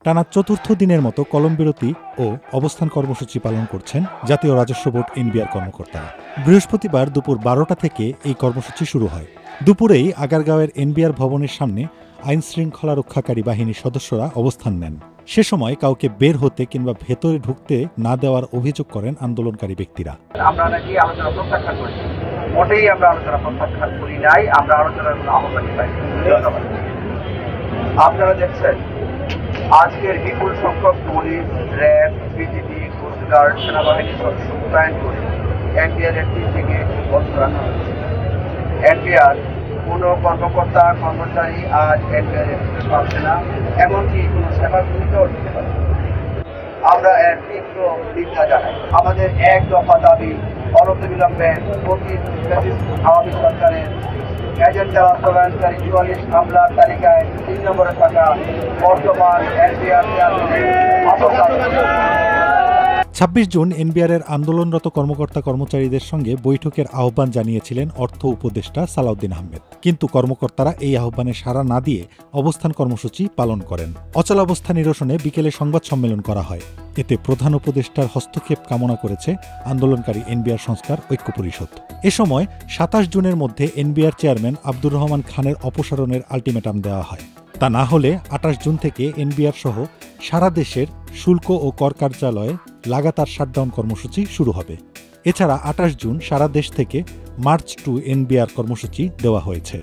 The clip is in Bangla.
টানা চতুর্থ দিনের মতো কলমবিরতি ও অবস্থান কর্মসূচি পালন করছেন জাতীয় রাজস্ব বোর্ড এনবিআর কর্মকর্তারা। বৃহস্পতিবার দুপুর 12টা থেকে এই কর্মসূচি শুরু হয়। দুপুরেই আগারগাঁওয়ের এনবিআর ভবনের সামনে আইন শৃঙ্খলা রক্ষাকারী বাহিনীর সদস্যরা অবস্থান নেন। সে সময় কাউকে বের হতে কিংবা ভেতরে ঢুকতে না দেওয়ার অভিযোগ করেন আন্দোলনকারী ব্যক্তিরা। আমরা নাকি আলোচনা প্রত্যাখ্যান করি, মোটেই আমরা আলোচনা প্রত্যাখ্যান করি নাই, আমরা আলোচনার কোনো আহ্বানই পাই। আপনারা দেখছেন আজকের বিপুল সংখ্যক পুলিশ, র্যাব, বিজিবি, কোস্টগার্ড, সেনাবাহিনীর সদস্য মোতায়েন করে এনবিআর এর টিম থেকে বন্ধ রাখা হয়েছে। এনবিআর কোনো কর্মকর্তা কর্মচারী আজ এনবিআর এর পাচ্ছে না, এমনকি কোনো সেবা সুবিধাও দিতে পারে। আমরা এর তীব্র নিন্দা জানাই। আমাদের এক দফা দাবি অনতিবিলম্বে আওয়ামী সরকারের এজেন্ডা বাস্তবায়নকারী 44 মামলার তালিকায় 3 নম্বরে থাকা বর্তমান এনবিআর চেয়ারম্যানের 26 জুন এনবিআরের আন্দোলনরত কর্মকর্তা কর্মচারীদের সঙ্গে বৈঠকের আহ্বান জানিয়েছিলেন অর্থ উপদেষ্টা সালাউদ্দিন আহমেদ, কিন্তু কর্মকর্তারা এই আহ্বানে সাড়া না দিয়ে অবস্থান কর্মসূচি পালন করেন। অচলাবস্থা নিরসনে বিকেলে সংবাদ সম্মেলন করা হয়। এতে প্রধান উপদেষ্টার হস্তক্ষেপ কামনা করেছে আন্দোলনকারী এনবিআর সংস্কার ঐক্য পরিষদ। এ সময় 27 জুনের মধ্যে এনবিআর চেয়ারম্যান আব্দুর রহমান খানের অপসারণের আলটিমেটাম দেওয়া হয়। তা না হলে 28 জুন থেকে এনবিআর সহ সারা দেশের শুল্ক ও কর কার্যালয়ে লাগাতার শাটডাউন কর্মসূচি শুরু হবে। এছাড়া 28 জুন সারা দেশ থেকে মার্চ টু এনবিআর কর্মসূচি দেওয়া হয়েছে।